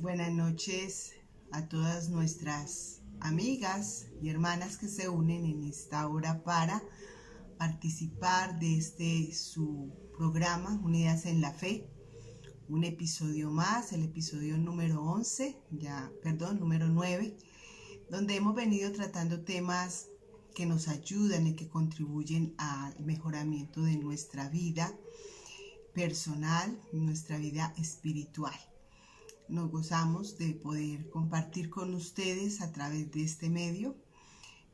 Buenas noches a todas nuestras amigas y hermanas que se unen en esta hora para participar de su programa Unidas en la Fe. Un episodio más, el episodio número 9, donde hemos venido tratando temas que nos ayudan y que contribuyen al mejoramiento de nuestra vida personal, nuestra vida espiritual. Nos gozamos de poder compartir con ustedes a través de este medio.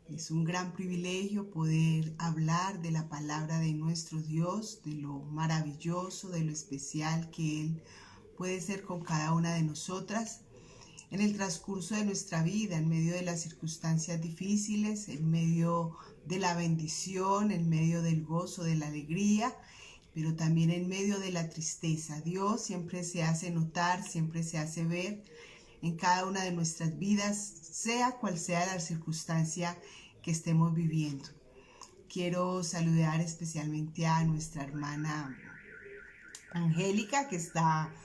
Es un gran privilegio poder hablar de la palabra de nuestro Dios, de lo maravilloso, de lo especial que Él puede ser con cada una de nosotras en el transcurso de nuestra vida, en medio de las circunstancias difíciles, en medio de la bendición, en medio del gozo, de la alegría, pero también en medio de la tristeza. Dios siempre se hace notar, siempre se hace ver en cada una de nuestras vidas, sea cual sea la circunstancia que estemos viviendo. Quiero saludar especialmente a nuestra hermana Angélica, que está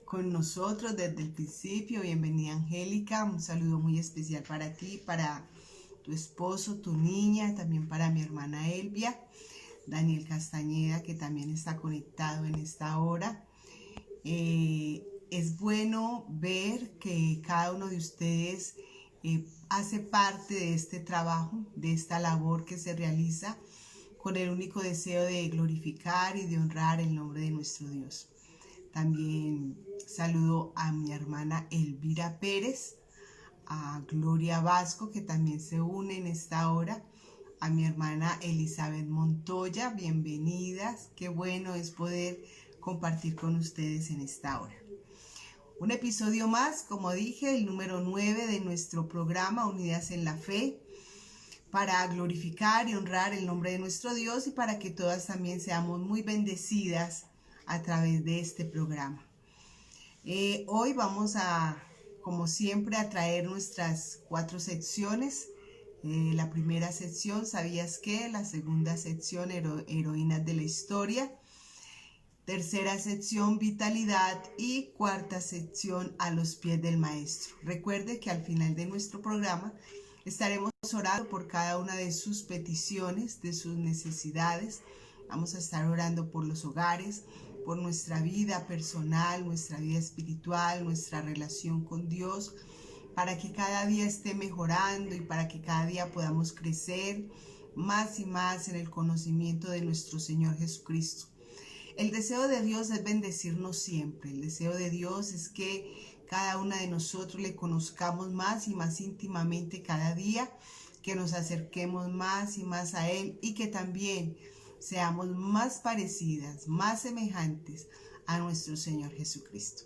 con nosotros desde el principio. Bienvenida, Angélica. Un saludo muy especial para ti, para tu esposo, tu niña, también para mi hermana Elvia. Daniel Castañeda, que también está conectado en esta hora. Es bueno ver que cada uno de ustedes hace parte de este trabajo, de esta labor que se realiza con el único deseo de glorificar y de honrar el nombre de nuestro Dios. También saludo a mi hermana Elvira Pérez, a Gloria Vasco, que también se une en esta hora, a mi hermana Elizabeth Montoya. Bienvenidas, qué bueno es poder compartir con ustedes en esta hora. Un episodio más, como dije, el número 9 de nuestro programa Unidas en la Fe, para glorificar y honrar el nombre de nuestro Dios y para que todas también seamos muy bendecidas a través de este programa. Hoy vamos a, como siempre, a traer nuestras 4 secciones. La primera sección, ¿sabías qué? La segunda sección, heroínas de la historia. Tercera sección, vitalidad. Y cuarta sección, a los pies del maestro. Recuerde que al final de nuestro programa estaremos orando por cada una de sus peticiones, de sus necesidades. Vamos a estar orando por los hogares, por nuestra vida personal, nuestra vida espiritual, nuestra relación con Dios, para que cada día esté mejorando y para que cada día podamos crecer más y más en el conocimiento de nuestro Señor Jesucristo. El deseo de Dios es bendecirnos siempre. El deseo de Dios es que cada una de nosotros le conozcamos más y más íntimamente cada día, que nos acerquemos más y más a Él y que también seamos más parecidas, más semejantes a nuestro Señor Jesucristo.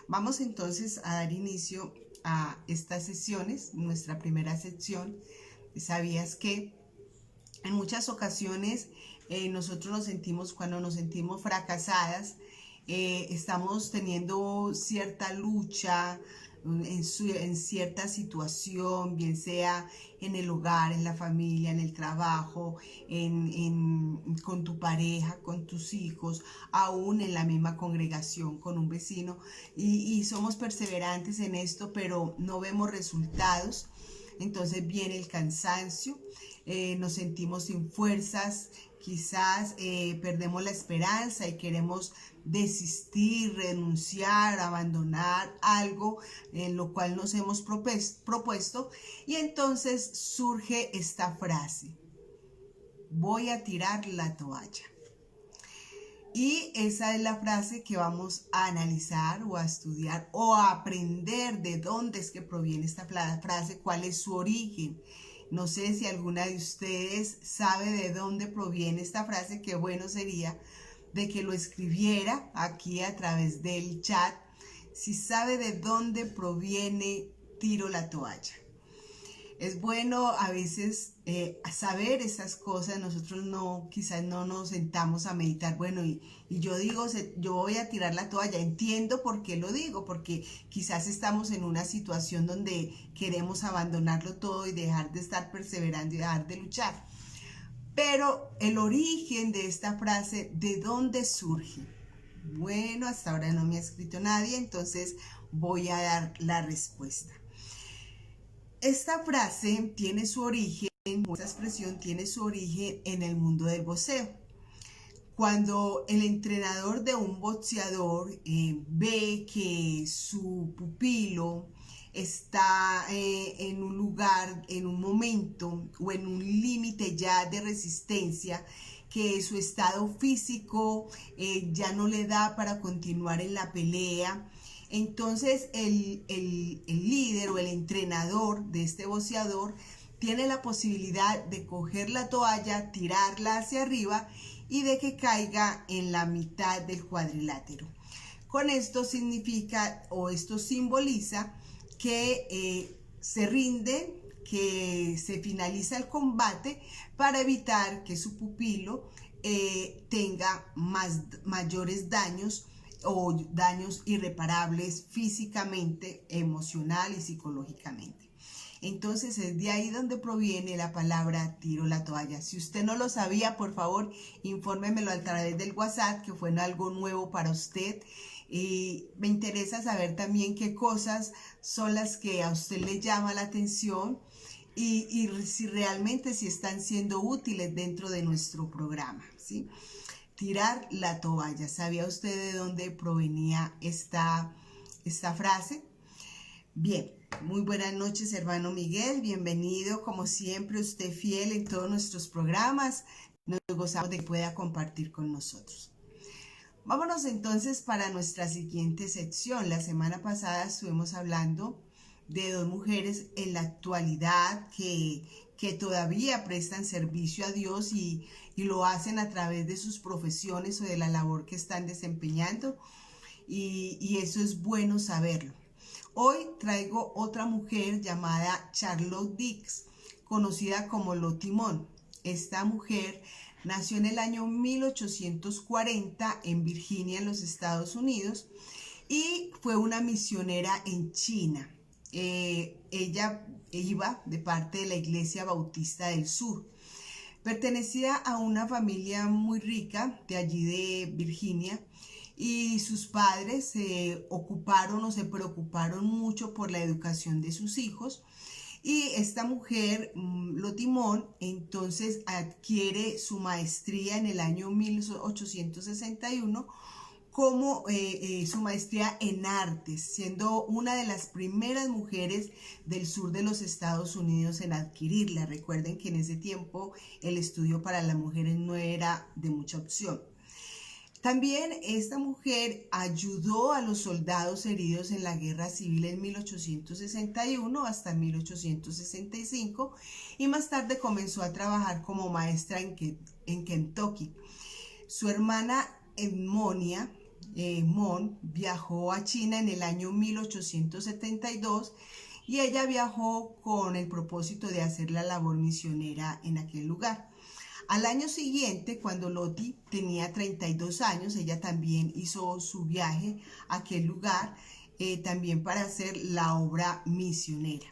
Vamos entonces a dar inicio a estas sesiones. Nuestra primera sección, ¿sabías que? En muchas ocasiones nosotros cuando nos sentimos fracasadas, estamos teniendo cierta lucha en cierta situación, bien sea en el hogar, en la familia, en el trabajo, con tu pareja, con tus hijos, aún en la misma congregación, con un vecino, y somos perseverantes en esto, pero no vemos resultados. Entonces viene el cansancio, nos sentimos sin fuerzas, quizás perdemos la esperanza y queremos desistir, renunciar, abandonar algo en lo cual nos hemos propuesto, y entonces surge esta frase: voy a tirar la toalla. Y esa es la frase que vamos a analizar o a estudiar o a aprender de dónde es que proviene esta frase, cuál es su origen. No sé si alguna de ustedes sabe de dónde proviene esta frase. Qué bueno sería de que lo escribiera aquí a través del chat. Si sabe de dónde proviene tiro la toalla. Es bueno a veces saber esas cosas. Nosotros quizás no nos sentamos a meditar. Bueno, y yo digo, yo voy a tirar la toalla. Entiendo por qué lo digo, porque quizás estamos en una situación donde queremos abandonarlo todo y dejar de estar perseverando y dejar de luchar. Pero el origen de esta frase, ¿de dónde surge? Bueno, hasta ahora no me ha escrito nadie, entonces voy a dar la respuesta. Esta frase tiene su origen, esta expresión tiene su origen en el mundo del boxeo. Cuando el entrenador de un boxeador ve que su pupilo está en un lugar, en un momento o en un límite ya de resistencia, que su estado físico ya no le da para continuar en la pelea, entonces el líder o el entrenador de este boxeador tiene la posibilidad de coger la toalla, tirarla hacia arriba y de que caiga en la mitad del cuadrilátero. Con esto significa o esto simboliza que se rinde, que se finaliza el combate para evitar que su pupilo tenga mayores daños o daños irreparables físicamente, emocional y psicológicamente. Entonces es de ahí donde proviene la palabra tiro la toalla. Si usted no lo sabía, por favor, infórmemelo a través del WhatsApp, que fue algo nuevo para usted. Y me interesa saber también qué cosas son las que a usted le llama la atención y si realmente si están siendo útiles dentro de nuestro programa, ¿sí? Tirar la toalla. ¿Sabía usted de dónde provenía esta frase? Bien, muy buenas noches, hermano Miguel. Bienvenido, como siempre, usted fiel en todos nuestros programas. Nos gozamos de que pueda compartir con nosotros. Vámonos entonces para nuestra siguiente sección. La semana pasada estuvimos hablando de dos mujeres en la actualidad que todavía prestan servicio a Dios y lo hacen a través de sus profesiones o de la labor que están desempeñando. Y eso es bueno saberlo. Hoy traigo otra mujer llamada Charlotte Dix, conocida como Lottie Moon. Esta mujer nació en el año 1840 en Virginia, en los Estados Unidos, y fue una misionera en China. Ella iba de parte de la Iglesia Bautista del Sur. Pertenecía a una familia muy rica de allí de Virginia, y sus padres se ocuparon o se preocuparon mucho por la educación de sus hijos. Y esta mujer, Lottie Moon, entonces adquiere su maestría en el año 1861 como su maestría en artes, siendo una de las primeras mujeres del sur de los Estados Unidos en adquirirla. Recuerden que en ese tiempo el estudio para las mujeres no era de mucha opción. También esta mujer ayudó a los soldados heridos en la Guerra Civil en 1861 hasta 1865 y más tarde comenzó a trabajar como maestra en Kentucky. Su hermana Monia Moon viajó a China en el año 1872 y ella viajó con el propósito de hacer la labor misionera en aquel lugar. Al año siguiente, cuando Lottie tenía 32 años, ella también hizo su viaje a aquel lugar, también para hacer la obra misionera.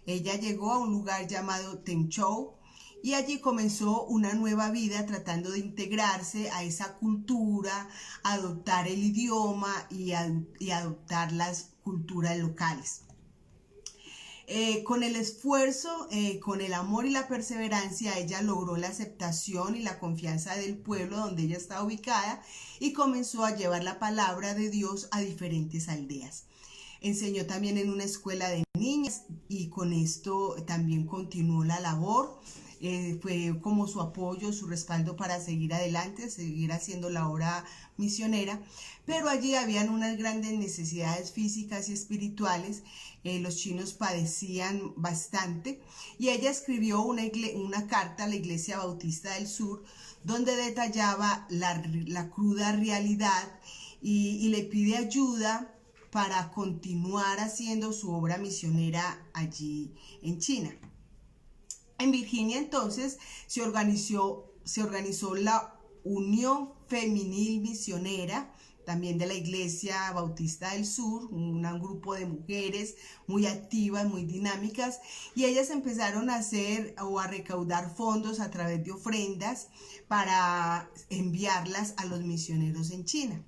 Ella llegó a un lugar llamado Tengzhou y allí comenzó una nueva vida tratando de integrarse a esa cultura, adoptar el idioma y adoptar las culturas locales. Con el esfuerzo, con el amor y la perseverancia, ella logró la aceptación y la confianza del pueblo donde ella estaba ubicada y comenzó a llevar la palabra de Dios a diferentes aldeas. Enseñó también en una escuela de niñas y con esto también continuó la labor. Fue como su apoyo, su respaldo para seguir adelante, seguir haciendo la obra misionera, pero allí habían unas grandes necesidades físicas y espirituales. Los chinos padecían bastante y ella escribió una carta a la Iglesia Bautista del Sur donde detallaba la cruda realidad y le pide ayuda para continuar haciendo su obra misionera allí en China. En Virginia entonces se organizó la Unión Femenil Misionera, también de la Iglesia Bautista del Sur, un grupo de mujeres muy activas, muy dinámicas, y ellas empezaron a hacer o a recaudar fondos a través de ofrendas para enviarlas a los misioneros en China.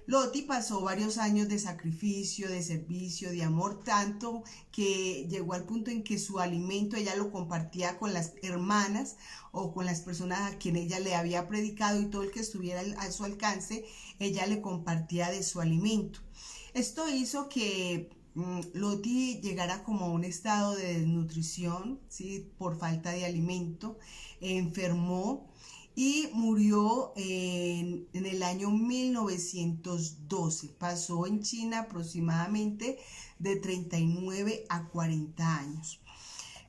Loti pasó varios años de sacrificio, de servicio, de amor, tanto que llegó al punto en que su alimento ella lo compartía con las hermanas o con las personas a quien ella le había predicado, y todo el que estuviera a su alcance, ella le compartía de su alimento. Esto hizo que Loti llegara como a un estado de desnutrición, ¿sí? Por falta de alimento, enfermó y murió en el año 1912. Pasó en China aproximadamente de 39 a 40 años.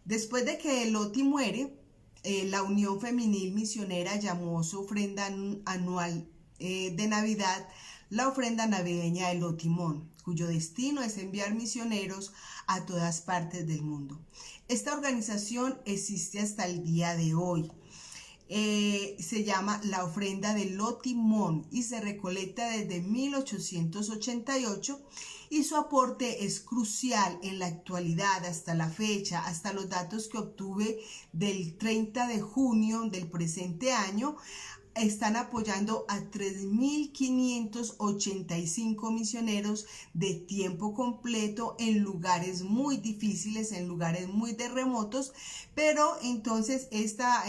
Después de que Loti muere, la Unión Femenil Misionera llamó su ofrenda anual de Navidad la ofrenda navideña de Lotimón, cuyo destino es enviar misioneros a todas partes del mundo. Esta organización existe hasta el día de hoy. Se llama la ofrenda de Lotimón y se recolecta desde 1888, y su aporte es crucial en la actualidad hasta la fecha. Hasta los datos que obtuve del 30 de junio del presente año, están apoyando a 3.585 misioneros de tiempo completo en lugares muy difíciles, en lugares muy remotos, pero entonces esta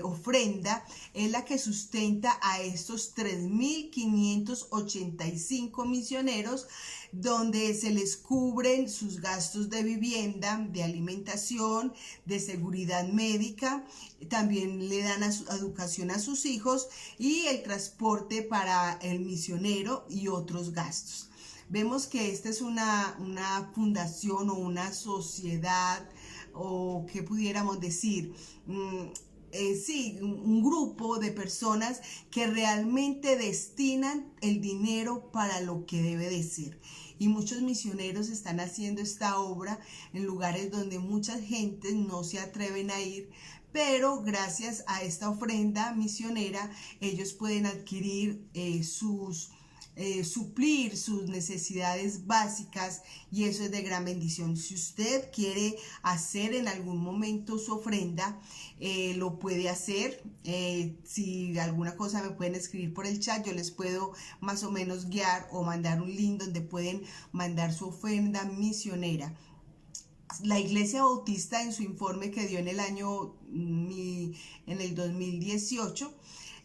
ofrenda es la que sustenta a estos 3.585 misioneros, donde se les cubren sus gastos de vivienda, de alimentación, de seguridad médica, también le dan educación a sus hijos y el transporte para el misionero y otros gastos. Vemos que esta es una fundación o una sociedad, o qué pudiéramos decir, sí, un grupo de personas que realmente destinan el dinero para lo que debe de ser. Y muchos misioneros están haciendo esta obra en lugares donde mucha gente no se atreven a ir, pero gracias a esta ofrenda misionera ellos pueden adquirir suplir sus necesidades básicas, y eso es de gran bendición. Si usted quiere hacer en algún momento su ofrenda, lo puede hacer. Si alguna cosa me pueden escribir por el chat, yo les puedo más o menos guiar o mandar un link donde pueden mandar su ofrenda misionera. La Iglesia Bautista, en su informe que dio en el año en el 2018,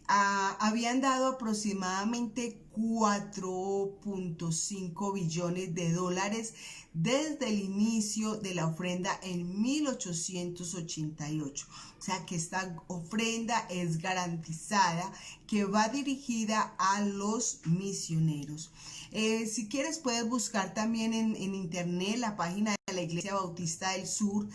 habían dado aproximadamente 4.5 billones de dólares desde el inicio de la ofrenda en 1888. O sea que esta ofrenda es garantizada, que va dirigida a los misioneros. Si quieres puedes buscar también en internet la página de la Iglesia Bautista del Sur,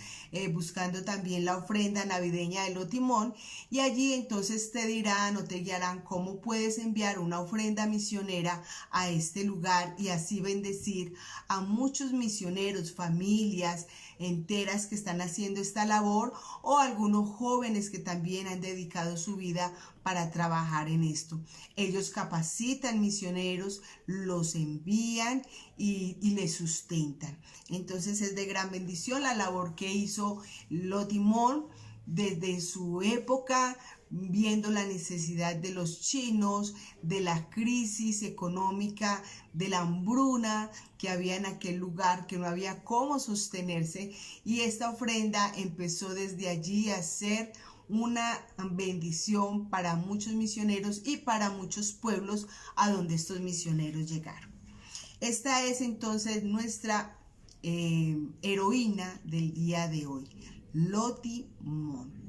buscando también la ofrenda navideña de Lotimón, y allí entonces te dirán o te guiarán cómo puedes enviar una ofrenda misionera a este lugar y así bendecir a muchos misioneros, familias enteras que están haciendo esta labor, o algunos jóvenes que también han dedicado su vida para trabajar en esto. Ellos capacitan misioneros, los envían y les sustentan. Entonces es de gran bendición la labor que hizo Lotimón desde su época, viendo la necesidad de los chinos, de la crisis económica, de la hambruna que había en aquel lugar, que no había cómo sostenerse, y esta ofrenda empezó desde allí a ser una bendición para muchos misioneros y para muchos pueblos a donde estos misioneros llegaron. Esta es entonces nuestra heroína del día de hoy, Lotimón.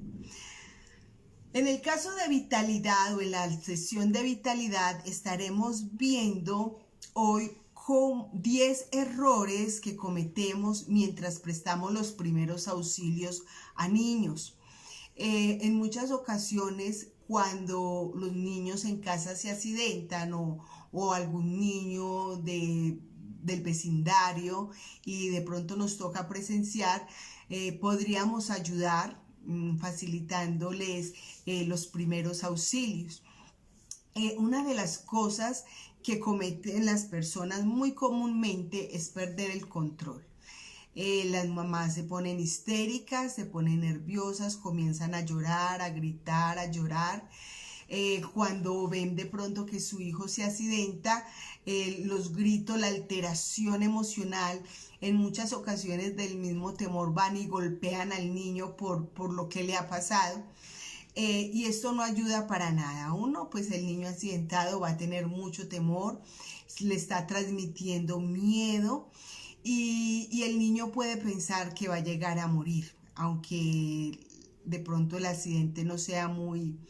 En el caso de vitalidad, o en la sesión de vitalidad, estaremos viendo hoy con 10 errores que cometemos mientras prestamos los primeros auxilios a niños. En muchas ocasiones, cuando los niños en casa se accidentan, o algún niño del vecindario, y de pronto nos toca presenciar, podríamos ayudar facilitándoles los primeros auxilios. Una de las cosas que cometen las personas muy comúnmente es perder el control. Las mamás se ponen histéricas, se ponen nerviosas, comienzan a llorar, a gritar, a llorar. Cuando ven de pronto que su hijo se accidenta, los gritos, la alteración emocional. En muchas ocasiones del mismo temor van y golpean al niño por lo que le ha pasado. Y esto no ayuda para nada. Uno, pues el niño accidentado va a tener mucho temor, le está transmitiendo miedo y el niño puede pensar que va a llegar a morir, aunque de pronto el accidente no sea muy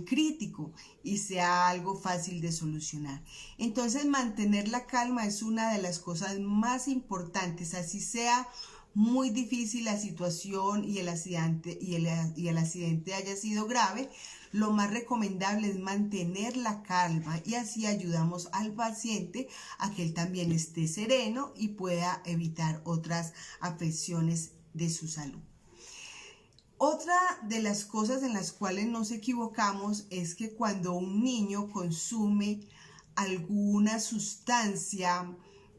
crítico y sea algo fácil de solucionar. Entonces, mantener la calma es una de las cosas más importantes, así sea muy difícil la situación y el accidente haya sido grave. Lo más recomendable es mantener la calma y así ayudamos al paciente a que él también esté sereno y pueda evitar otras afecciones de su salud. Otra de las cosas en las cuales nos equivocamos es que cuando un niño consume alguna sustancia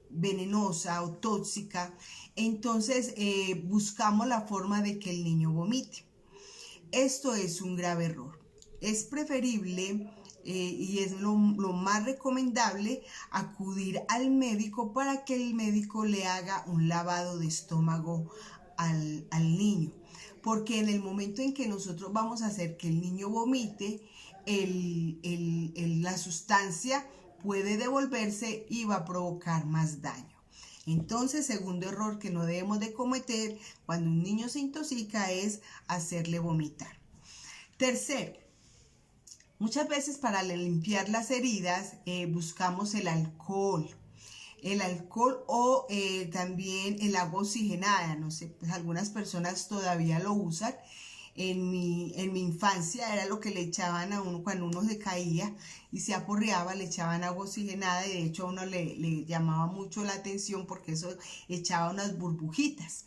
venenosa o tóxica, entonces buscamos la forma de que el niño vomite. Esto es un grave error. Es preferible y es lo más recomendable acudir al médico para que el médico le haga un lavado de estómago al niño. Porque en el momento en que nosotros vamos a hacer que el niño vomite, la sustancia puede devolverse y va a provocar más daño. Entonces, segundo error que no debemos de cometer cuando un niño se intoxica es hacerle vomitar. Tercero, muchas veces para limpiar las heridas buscamos el alcohol. El alcohol o también el agua oxigenada, no sé, pues algunas personas todavía lo usan. En mi infancia era lo que le echaban a uno cuando uno se caía y se aporreaba, le echaban agua oxigenada y de hecho a uno le llamaba mucho la atención porque eso echaba unas burbujitas.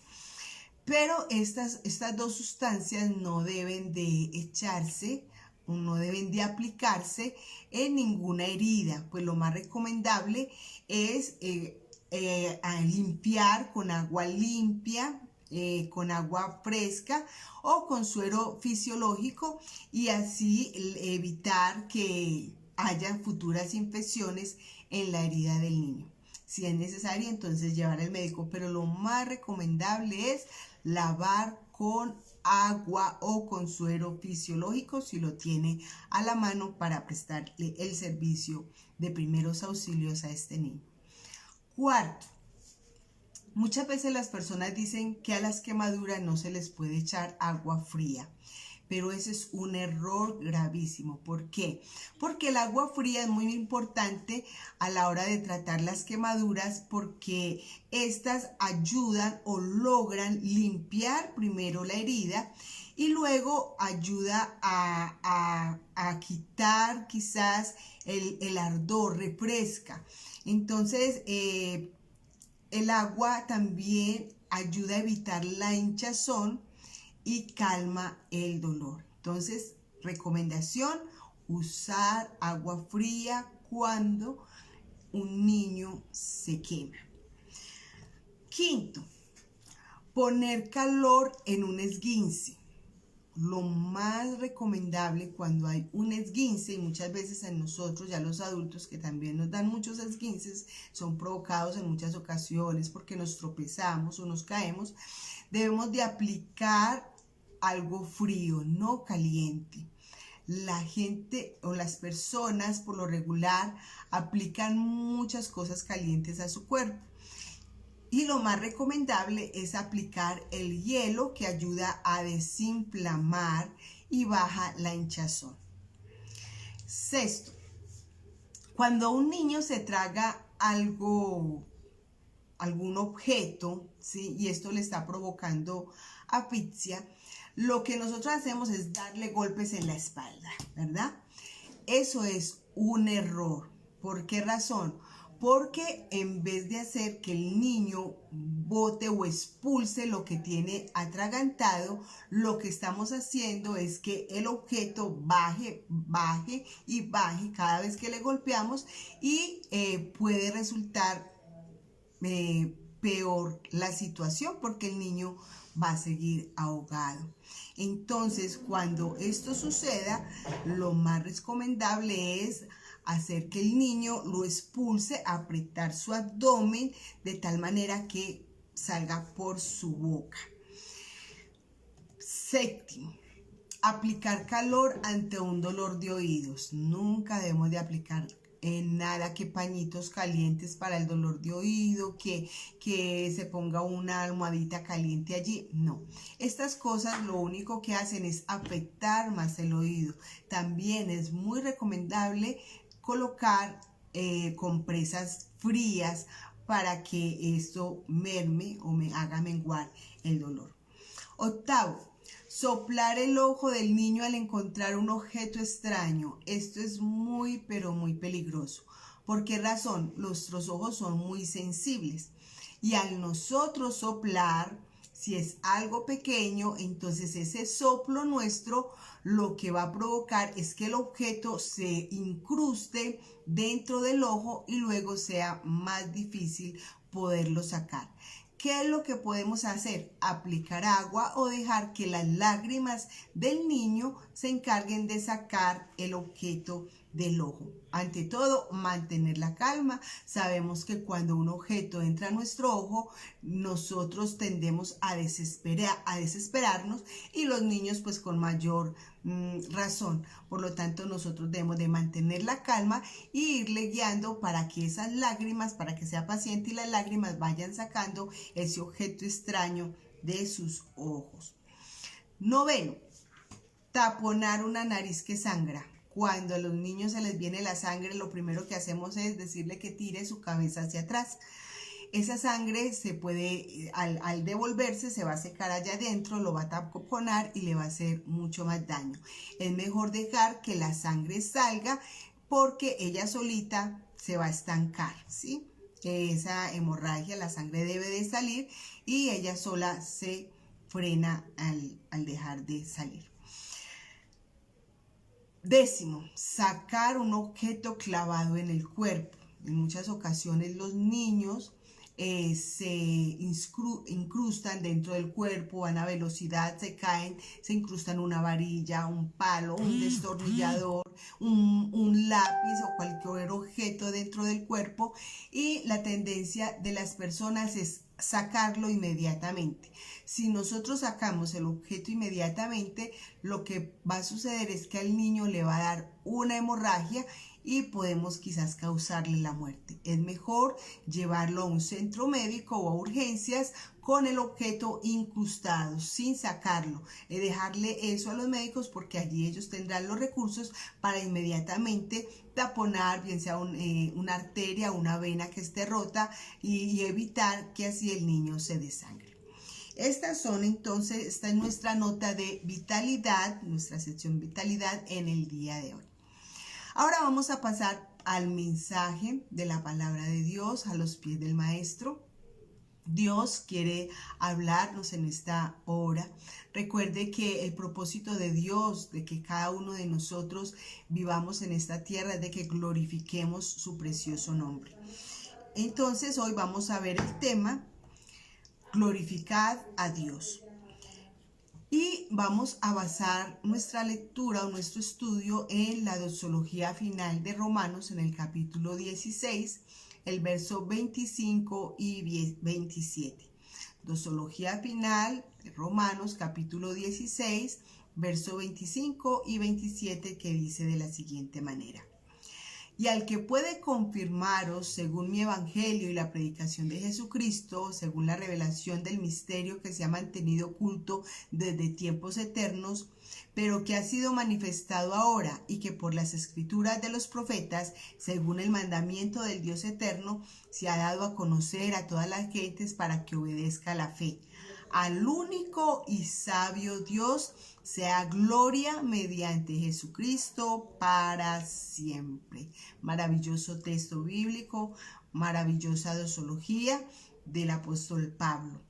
Pero estas dos sustancias no deben de echarse, no deben de aplicarse en ninguna herida, pues lo más recomendable es limpiar con agua limpia, con agua fresca o con suero fisiológico y así evitar que haya futuras infecciones en la herida del niño. Si es necesario, entonces llevar al médico, pero lo más recomendable es lavar con agua o con suero fisiológico si lo tiene a la mano para prestarle el servicio de primeros auxilios a este niño. Cuarto, muchas veces las personas dicen que a las quemaduras no se les puede echar agua fría, pero ese es un error gravísimo. ¿Por qué? Porque el agua fría es muy importante a la hora de tratar las quemaduras porque estas ayudan o logran limpiar primero la herida y luego ayuda a quitar quizás el ardor, refresca. Entonces, el agua también ayuda a evitar la hinchazón y calma el dolor. Entonces, recomendación, usar agua fría cuando un niño se quema. Quinto, poner calor en un esguince. Lo más recomendable cuando hay un esguince, y muchas veces en nosotros, ya los adultos que también nos dan muchos esguinces, son provocados en muchas ocasiones porque nos tropezamos o nos caemos, debemos de aplicar algo frío, no caliente. La gente o las personas por lo regular aplican muchas cosas calientes a su cuerpo. Y lo más recomendable es aplicar el hielo que ayuda a desinflamar y baja la hinchazón. Sexto, cuando un niño se traga algún objeto, ¿sí? Y esto le está provocando asfixia, lo que nosotros hacemos es darle golpes en la espalda, ¿verdad? Eso es un error. ¿Por qué razón? Porque en vez de hacer que el niño bote o expulse lo que tiene atragantado, lo que estamos haciendo es que el objeto baje y baje cada vez que le golpeamos y puede resultar peor la situación porque el niño va a seguir ahogado. Entonces, cuando esto suceda, lo más recomendable es hacer que el niño lo expulse, apretar su abdomen de tal manera que salga por su boca. Séptimo, aplicar calor ante un dolor de oídos. Nunca debemos de aplicar nada que pañitos calientes para el dolor de oído, que se ponga una almohadita caliente allí. No, estas cosas lo único que hacen es afectar más el oído. También es muy recomendable colocar compresas frías para que esto merme o me haga menguar el dolor. Octavo, soplar el ojo del niño al encontrar un objeto extraño. Esto es muy, pero muy peligroso. ¿Por qué razón? Nuestros ojos son muy sensibles. Y al nosotros soplar, si es algo pequeño, entonces ese soplo nuestro lo que va a provocar es que el objeto se incruste dentro del ojo y luego sea más difícil poderlo sacar. ¿Qué es lo que podemos hacer? Aplicar agua o dejar que las lágrimas del niño se encarguen de sacar el objeto del ojo. Ante todo, mantener la calma. Sabemos que cuando un objeto entra a nuestro ojo, nosotros tendemos a desesperarnos y los niños pues con mayor razón. Por lo tanto, nosotros debemos de mantener la calma y irle guiando para que esas lágrimas, para que sea paciente y las lágrimas vayan sacando ese objeto extraño de sus ojos. Noveno, taponar una nariz que sangra. Cuando a los niños se les viene la sangre, lo primero que hacemos es decirle que tire su cabeza hacia atrás. Esa sangre se puede, al devolverse, se va a secar allá adentro, lo va a taponar y le va a hacer mucho más daño. Es mejor dejar que la sangre salga porque ella solita se va a estancar, ¿sí? Esa hemorragia, la sangre debe de salir y ella sola se frena al dejar de salir. Décimo, sacar un objeto clavado en el cuerpo. En muchas ocasiones los niños se incrustan dentro del cuerpo, van a velocidad, se caen, se incrustan una varilla, un palo, un destornillador, un lápiz o cualquier objeto dentro del cuerpo y la tendencia de las personas es sacarlo inmediatamente. Si nosotros sacamos el objeto inmediatamente, lo que va a suceder es que al niño le va a dar una hemorragia y podemos quizás causarle la muerte. Es mejor llevarlo a un centro médico o a urgencias con el objeto incrustado, sin sacarlo. Dejarle eso a los médicos porque allí ellos tendrán los recursos para inmediatamente taponar, bien sea una arteria o una vena que esté rota y evitar que así el niño se desangre. Esta es nuestra nota de vitalidad, nuestra sección vitalidad en el día de hoy. Ahora vamos a pasar al mensaje de la palabra de Dios a los pies del maestro. Dios quiere hablarnos en esta hora. Recuerde que el propósito de Dios, de que cada uno de nosotros vivamos en esta tierra, es de que glorifiquemos su precioso nombre. Entonces hoy vamos a ver el tema, glorificad a Dios. Y vamos a basar nuestra lectura o nuestro estudio en la doxología final de Romanos en el capítulo 16, el verso 25 y 27. Doxología final de Romanos capítulo 16, verso 25 y 27 que dice de la siguiente manera. Y al que puede confirmaros, según mi evangelio y la predicación de Jesucristo, según la revelación del misterio que se ha mantenido oculto desde tiempos eternos, pero que ha sido manifestado ahora y que por las escrituras de los profetas, según el mandamiento del Dios eterno, se ha dado a conocer a todas las gentes para que obedezca la fe. Al único y sabio Dios sea gloria mediante Jesucristo para siempre. Maravilloso texto bíblico, maravillosa doxología del apóstol Pablo.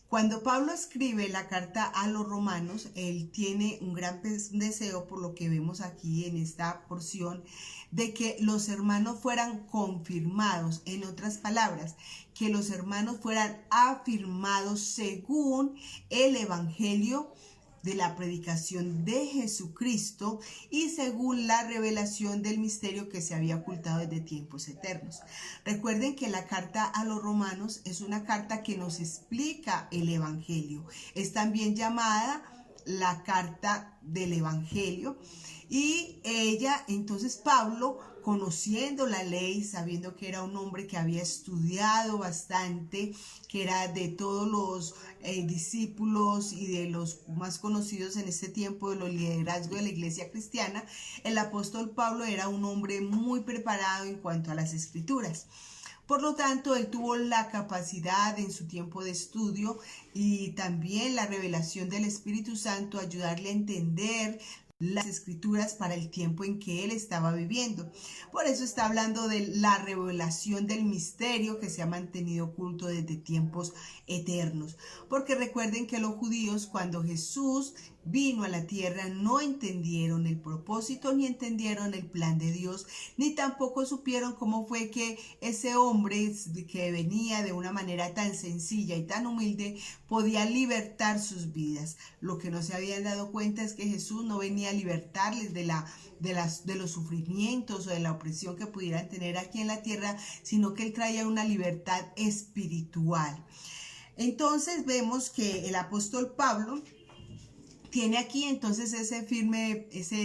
Cuando Pablo escribe la carta a los romanos, él tiene un gran deseo, por lo que vemos aquí en esta porción, de que los hermanos fueran confirmados, en otras palabras, que los hermanos fueran afirmados según el evangelio de la predicación de Jesucristo y según la revelación del misterio que se había ocultado desde tiempos eternos. Recuerden que la carta a los romanos es una carta que nos explica el evangelio. Es también llamada la carta del evangelio. Y ella, entonces Pablo, conociendo la ley, sabiendo que era un hombre que había estudiado bastante, que era de todos los discípulos y de los más conocidos en este tiempo de los liderazgos de la iglesia cristiana, el apóstol Pablo era un hombre muy preparado en cuanto a las escrituras. Por lo tanto, él tuvo la capacidad en su tiempo de estudio y también la revelación del Espíritu Santo ayudarle a entender las escrituras para el tiempo en que él estaba viviendo. Por eso está hablando de la revelación del misterio que se ha mantenido oculto desde tiempos eternos. Porque recuerden que los judíos, cuando Jesús vino a la tierra, no entendieron el propósito ni entendieron el plan de Dios, ni tampoco supieron cómo fue que ese hombre que venía de una manera tan sencilla y tan humilde podía libertar sus vidas. Lo que no se habían dado cuenta es que Jesús no venía a libertarles de los sufrimientos o de la opresión que pudieran tener aquí en la tierra, sino que él traía una libertad espiritual. Entonces vemos que el apóstol Pablo tiene aquí entonces ese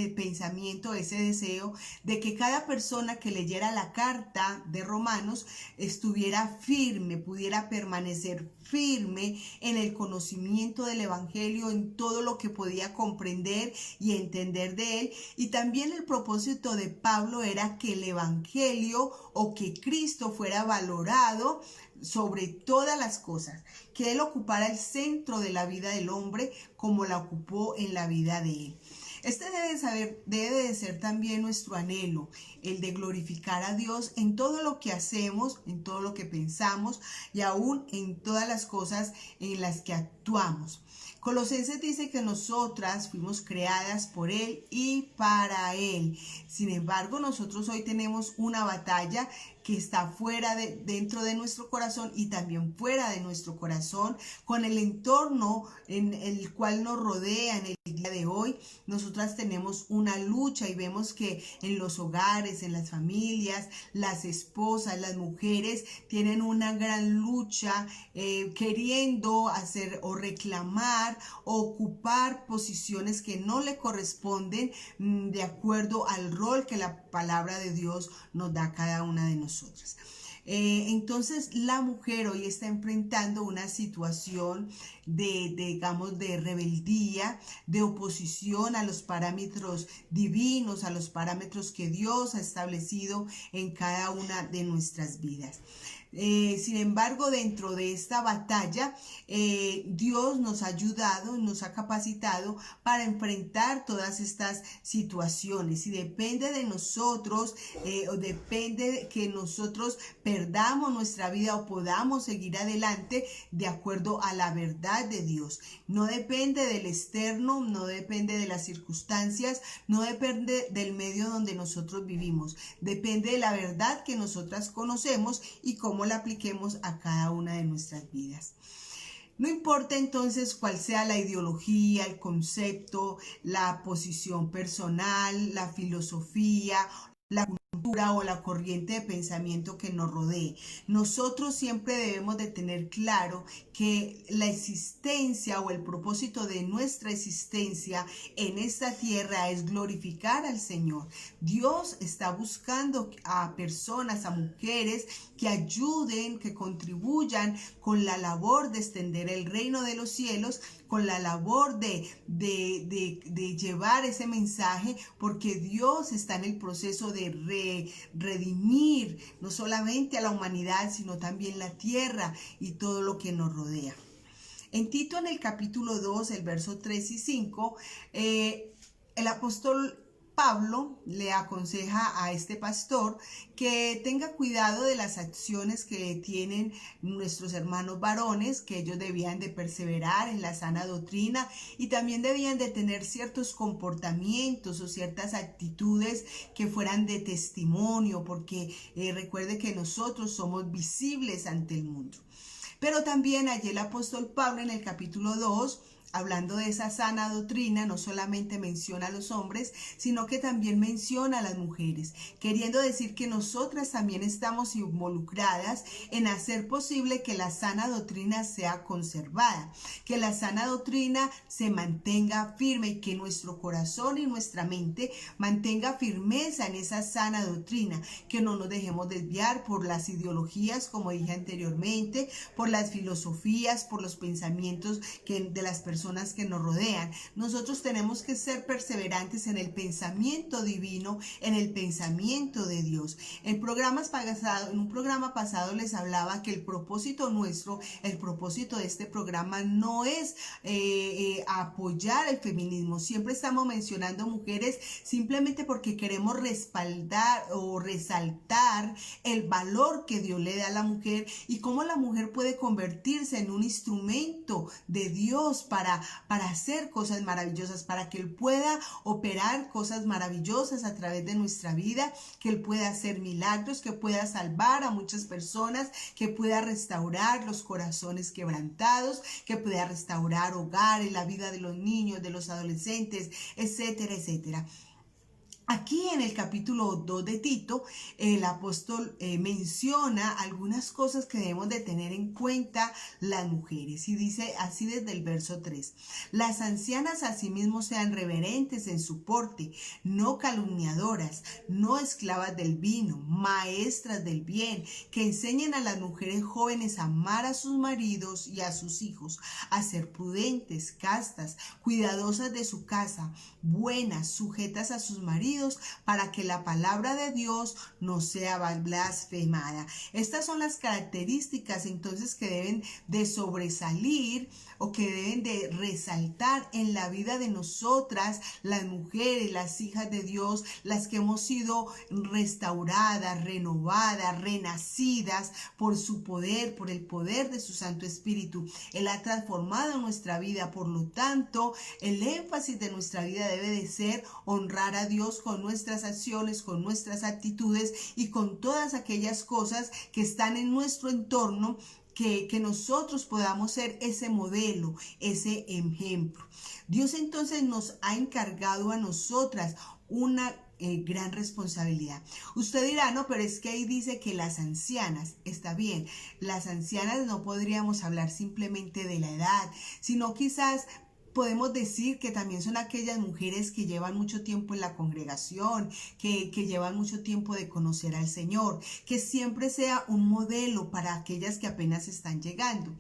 pensamiento, ese deseo de que cada persona que leyera la carta de Romanos estuviera firme, pudiera permanecer firme en el conocimiento del evangelio, en todo lo que podía comprender y entender de él. Y también el propósito de Pablo era que el evangelio o que Cristo fuera valorado sobre todas las cosas, que él ocupara el centro de la vida del hombre como la ocupó en la vida de él. Este debe de ser también nuestro anhelo, el de glorificar a Dios en todo lo que hacemos, en todo lo que pensamos y aún en todas las cosas en las que actuamos. Colosenses dice que nosotras fuimos creadas por Él y para Él. Sin embargo, nosotros hoy tenemos una batalla que está dentro de nuestro corazón y también fuera de nuestro corazón, con el entorno en el cual nos rodea en el día de hoy. Nosotras tenemos una lucha y vemos que en los hogares, en las familias, las esposas, las mujeres tienen una gran lucha queriendo hacer o reclamar o ocupar posiciones que no le corresponden de acuerdo al rol que la palabra de Dios nos da a cada una de nosotras. Entonces la mujer hoy está enfrentando una situación digamos, de rebeldía, de oposición a los parámetros divinos, a los parámetros que Dios ha establecido en cada una de nuestras vidas. Sin embargo, dentro de esta batalla, Dios nos ha ayudado, nos ha capacitado para enfrentar todas estas situaciones. Y depende de nosotros, o depende de que nosotros perdamos nuestra vida o podamos seguir adelante de acuerdo a la verdad de Dios. No depende del externo, no depende de las circunstancias, no depende del medio donde nosotros vivimos. Depende de la verdad que nosotras conocemos y cómo la apliquemos a cada una de nuestras vidas. No importa entonces cuál sea la ideología, el concepto, la posición personal, la filosofía, la cultura o la corriente de pensamiento que nos rodee. Nosotros siempre debemos de tener claro que la existencia o el propósito de nuestra existencia en esta tierra es glorificar al Señor. Dios está buscando a personas, a mujeres que ayuden, que contribuyan con la labor de extender el reino de los cielos, con la labor de llevar ese mensaje, porque Dios está en el proceso de redimir no solamente a la humanidad, sino también la tierra y todo lo que nos rodea. En Tito, en el capítulo 2, el verso 3 y 5, el apóstol Pablo le aconseja a este pastor que tenga cuidado de las acciones que tienen nuestros hermanos varones, que ellos debían de perseverar en la sana doctrina y también debían de tener ciertos comportamientos o ciertas actitudes que fueran de testimonio, porque recuerde que nosotros somos visibles ante el mundo. Pero también allí el apóstol Pablo en el capítulo 2 hablando de esa sana doctrina, no solamente menciona a los hombres, sino que también menciona a las mujeres, queriendo decir que nosotras también estamos involucradas en hacer posible que la sana doctrina sea conservada, que la sana doctrina se mantenga firme y que nuestro corazón y nuestra mente mantenga firmeza en esa sana doctrina, que no nos dejemos desviar por las ideologías, como dije anteriormente, por las filosofías, por los pensamientos de las personas que nos rodean. Nosotros tenemos que ser perseverantes en el pensamiento divino, en el pensamiento de Dios. En un programa pasado les hablaba que el propósito nuestro, el propósito de este programa no es apoyar el feminismo. Siempre estamos mencionando mujeres simplemente porque queremos respaldar o resaltar el valor que Dios le da a la mujer y cómo la mujer puede convertirse en un instrumento de Dios para hacer cosas maravillosas, para que Él pueda operar cosas maravillosas a través de nuestra vida, que Él pueda hacer milagros, que pueda salvar a muchas personas, que pueda restaurar los corazones quebrantados, que pueda restaurar hogares, la vida de los niños, de los adolescentes, etcétera, etcétera. Aquí en el capítulo 2 de Tito, el apóstol menciona algunas cosas que debemos de tener en cuenta las mujeres. Y dice así desde el verso 3. Las ancianas asimismo sean reverentes en su porte, no calumniadoras, no esclavas del vino, maestras del bien, que enseñen a las mujeres jóvenes a amar a sus maridos y a sus hijos, a ser prudentes, castas, cuidadosas de su casa, buenas, sujetas a sus maridos, para que la palabra de Dios no sea blasfemada. Estas son las características entonces que deben de sobresalir o que deben de resaltar en la vida de nosotras, las mujeres, las hijas de Dios, las que hemos sido restauradas, renovadas, renacidas por su poder, por el poder de su Santo Espíritu. Él ha transformado nuestra vida, por lo tanto, el énfasis de nuestra vida debe de ser honrar a Dios con nuestras acciones, con nuestras actitudes y con todas aquellas cosas que están en nuestro entorno, que nosotros podamos ser ese modelo, ese ejemplo. Dios entonces nos ha encargado a nosotras una gran responsabilidad. Usted dirá, no, pero es que ahí dice que las ancianas, está bien, las ancianas no podríamos hablar simplemente de la edad, sino quizás podemos decir que también son aquellas mujeres que llevan mucho tiempo en la congregación, que llevan mucho tiempo de conocer al Señor, que siempre sea un modelo para aquellas que apenas están llegando.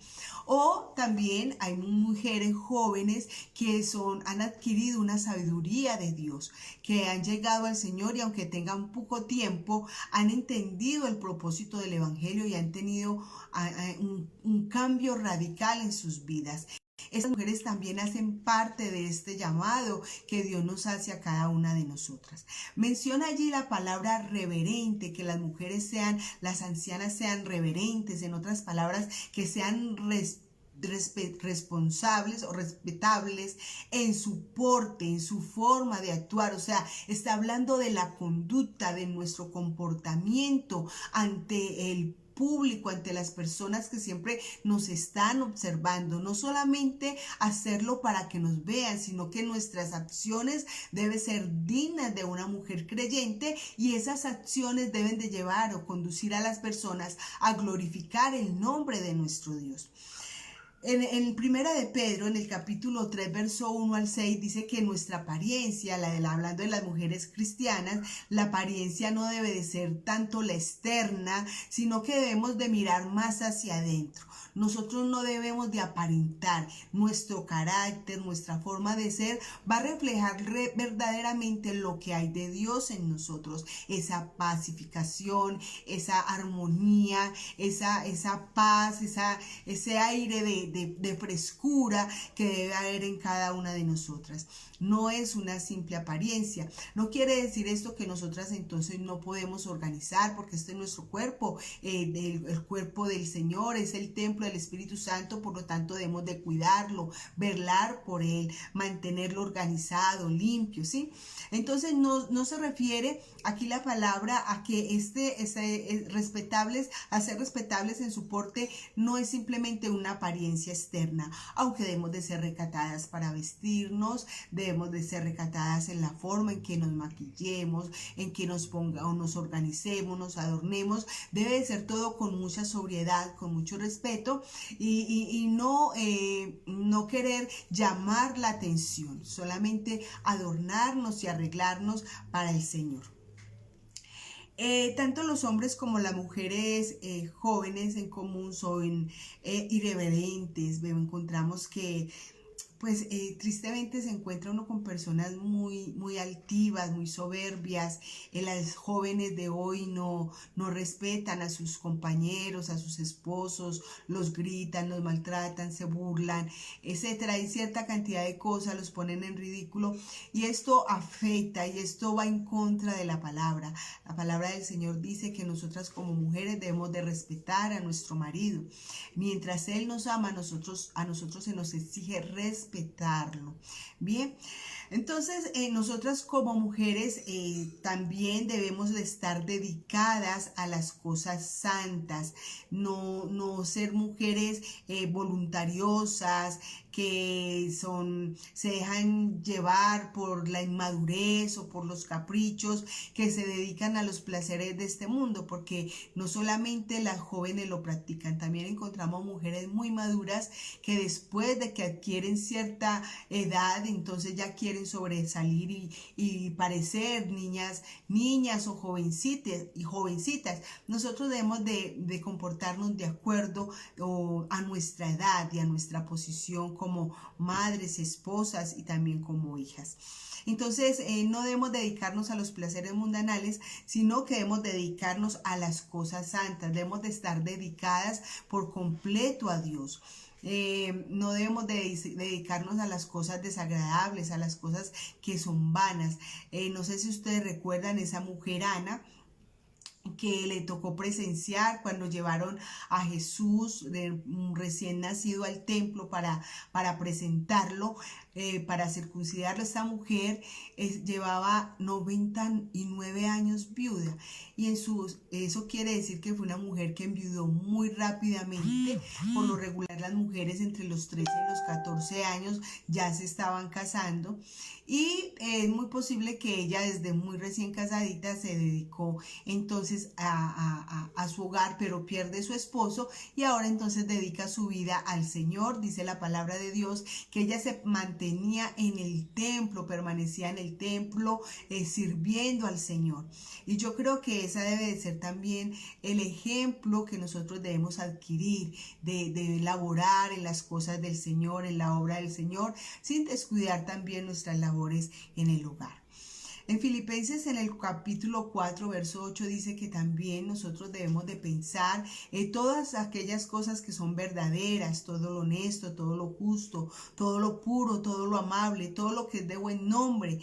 O también hay mujeres jóvenes que han adquirido una sabiduría de Dios, que han llegado al Señor y aunque tengan poco tiempo, han entendido el propósito del Evangelio y han tenido un cambio radical en sus vidas. Estas mujeres también hacen parte de este llamado que Dios nos hace a cada una de nosotras. Menciona allí la palabra reverente, que las mujeres las ancianas sean reverentes, en otras palabras, que sean responsables o respetables en su porte, en su forma de actuar. O sea, está hablando de la conducta, de nuestro comportamiento ante el público, ante las personas que siempre nos están observando. No solamente hacerlo para que nos vean, sino que nuestras acciones deben ser dignas de una mujer creyente y esas acciones deben de llevar o conducir a las personas a glorificar el nombre de nuestro Dios. En Primera de Pedro, en el capítulo 3, verso 1 al 6, dice que nuestra apariencia, hablando de las mujeres cristianas, la apariencia no debe de ser tanto la externa, sino que debemos de mirar más hacia adentro. Nosotros no debemos de aparentar. Nuestro carácter, nuestra forma de ser va a reflejar verdaderamente lo que hay de Dios en nosotros. Esa pacificación, esa armonía, esa paz, ese aire de frescura que debe haber en cada una de nosotras. No es una simple apariencia. No quiere decir esto que nosotras entonces no podemos organizar, porque este es nuestro cuerpo, el cuerpo del Señor, es el templo del Espíritu Santo, por lo tanto debemos de cuidarlo, velar por él, mantenerlo organizado, limpio, ¿sí? Entonces no se refiere aquí la palabra a que hacer respetables en su porte no es simplemente una apariencia, apariencia externa, aunque debemos de ser recatadas para vestirnos, debemos de ser recatadas en la forma en que nos maquillemos, en que nos nos organicemos, nos adornemos. Debe de ser todo con mucha sobriedad, con mucho respeto y no querer llamar la atención, solamente adornarnos y arreglarnos para el Señor. Tanto los hombres como las mujeres jóvenes en común son irreverentes. Encontramos que pues tristemente se encuentra uno con personas muy altivas, muy soberbias. Las jóvenes de hoy no respetan a sus compañeros, a sus esposos, los gritan, los maltratan, se burlan, etcétera. Hay cierta cantidad de cosas, los ponen en ridículo y esto afecta y esto va en contra de la palabra. La palabra del Señor dice que nosotras como mujeres debemos de respetar a nuestro marido. Mientras Él nos ama, a nosotros se nos exige respetarlo. Bien, entonces nosotras como mujeres también debemos de estar dedicadas a las cosas santas, no ser mujeres voluntariosas que se dejan llevar por la inmadurez o por los caprichos, que se dedican a los placeres de este mundo, porque no solamente las jóvenes lo practican, también encontramos mujeres muy maduras que después de que adquieren cierta edad, entonces ya quieren sobresalir y parecer niñas o jovencitas. Nosotros debemos de comportarnos de acuerdo a nuestra edad y a nuestra posición como madres, esposas y también como hijas. Entonces no debemos dedicarnos a los placeres mundanales, sino que debemos dedicarnos a las cosas santas. Debemos de estar dedicadas por completo a Dios. No debemos dedicarnos a las cosas desagradables, a las cosas que son vanas. No sé si ustedes recuerdan esa mujer Ana, que le tocó presenciar cuando llevaron a Jesús recién nacido al templo para presentarlo, para circuncidarlo. Esta mujer llevaba 99 años viuda y eso quiere decir que fue una mujer que enviudó muy rápidamente. Por lo regular las mujeres entre los 13 y los 14 años ya se estaban casando y es muy posible que ella desde muy recién casadita se dedicó entonces a su hogar, pero pierde su esposo y ahora entonces dedica su vida al Señor. Dice la palabra de Dios que ella se mantenía en el templo, permanecía en el templo sirviendo al Señor. Y yo creo que esa debe de ser también el ejemplo que nosotros debemos adquirir, de laborar en las cosas del Señor, en la obra del Señor, sin descuidar también nuestras labores en el hogar. En Filipenses, en el capítulo 4, verso 8, dice que también nosotros debemos de pensar todas aquellas cosas que son verdaderas, todo lo honesto, todo lo justo, todo lo puro, todo lo amable, todo lo que es de buen nombre,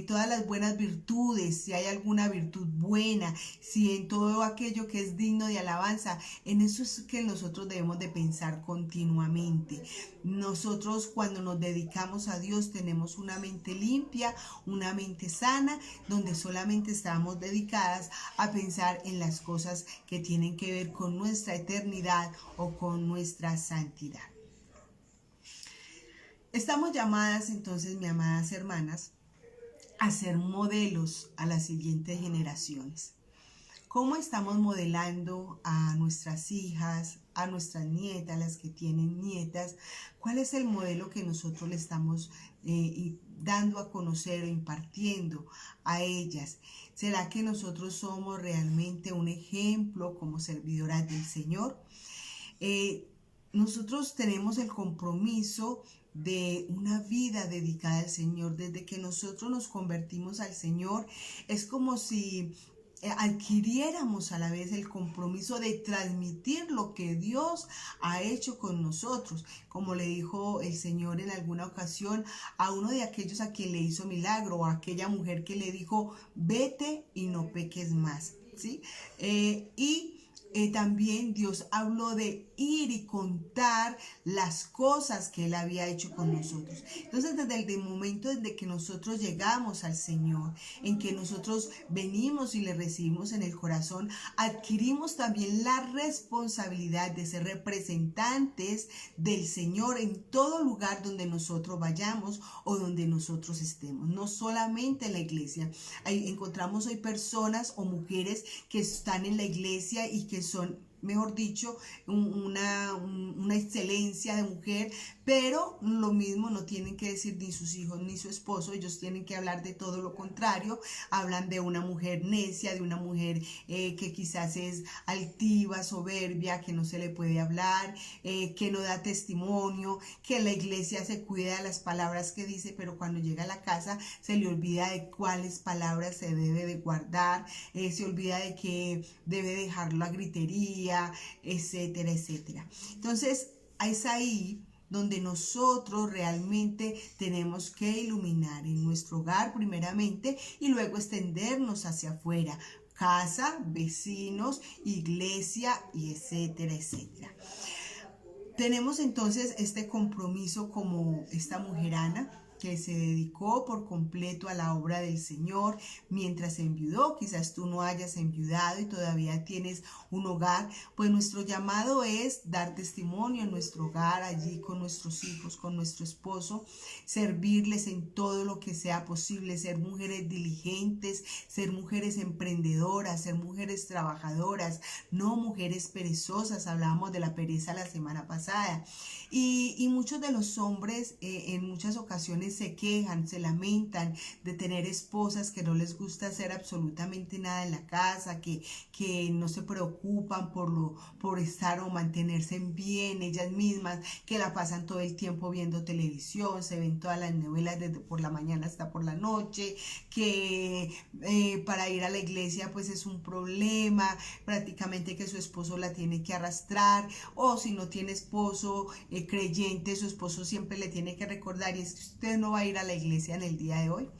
todas las buenas virtudes, si hay alguna virtud buena, si en todo aquello que es digno de alabanza, en eso es que nosotros debemos de pensar continuamente. Nosotros cuando nos dedicamos a Dios tenemos una mente limpia, una mente sana, donde solamente estamos dedicadas a pensar en las cosas que tienen que ver con nuestra eternidad o con nuestra santidad. Estamos llamadas entonces, mis amadas hermanas, a ser modelos a las siguientes generaciones. ¿Cómo estamos modelando a nuestras hijas, a nuestras nietas, las que tienen nietas? ¿Cuál es el modelo que nosotros le estamos dando a conocer o impartiendo a ellas? ¿Será que nosotros somos realmente un ejemplo como servidoras del Señor? Nosotros tenemos el compromiso de una vida dedicada al Señor. Desde que nosotros nos convertimos al Señor, es como si adquiriéramos a la vez el compromiso de transmitir lo que Dios ha hecho con nosotros, como le dijo el Señor en alguna ocasión a uno de aquellos a quien le hizo milagro, o a aquella mujer que le dijo, vete y no peques más, ¿sí? Y también Dios habló de ir y contar las cosas que Él había hecho con nosotros. Entonces, desde el momento en que nosotros llegamos al Señor, en que nosotros venimos y le recibimos en el corazón, adquirimos también la responsabilidad de ser representantes del Señor en todo lugar donde nosotros vayamos o donde nosotros estemos, no solamente en la iglesia. Ahí encontramos hoy personas o mujeres que están en la iglesia y que son, mejor dicho, una excelencia de mujer, pero lo mismo no tienen que decir ni sus hijos ni su esposo. Ellos tienen que hablar de todo lo contrario. Hablan de una mujer necia, de una mujer que quizás es altiva, soberbia, que no se le puede hablar, que no da testimonio, que la iglesia se cuida de las palabras que dice, pero cuando llega a la casa se le olvida de cuáles palabras se debe de guardar, se olvida de que debe dejar la gritería, etcétera, etcétera. Entonces, es ahí donde nosotros realmente tenemos que iluminar en nuestro hogar primeramente y luego extendernos hacia afuera, casa, vecinos, iglesia y etcétera, etcétera. Tenemos entonces este compromiso como esta mujer Ana, que se dedicó por completo a la obra del Señor mientras enviudó. Quizás tú no hayas enviudado y todavía tienes un hogar, pues nuestro llamado es dar testimonio en nuestro hogar, allí con nuestros hijos, con nuestro esposo, servirles en todo lo que sea posible, ser mujeres diligentes, ser mujeres emprendedoras, ser mujeres trabajadoras, no mujeres perezosas. Hablábamos de la pereza la semana pasada. Y muchos de los hombres en muchas ocasiones se quejan, se lamentan de tener esposas que no les gusta hacer absolutamente nada en la casa, que no se preocupan por estar o mantenerse bien ellas mismas, que la pasan todo el tiempo viendo televisión, se ven todas las novelas desde por la mañana hasta por la noche, que para ir a la iglesia pues es un problema, prácticamente que su esposo la tiene que arrastrar, o si no tiene esposo creyente, su esposo siempre le tiene que recordar, y es que usted no va a ir a la iglesia en el día de hoy.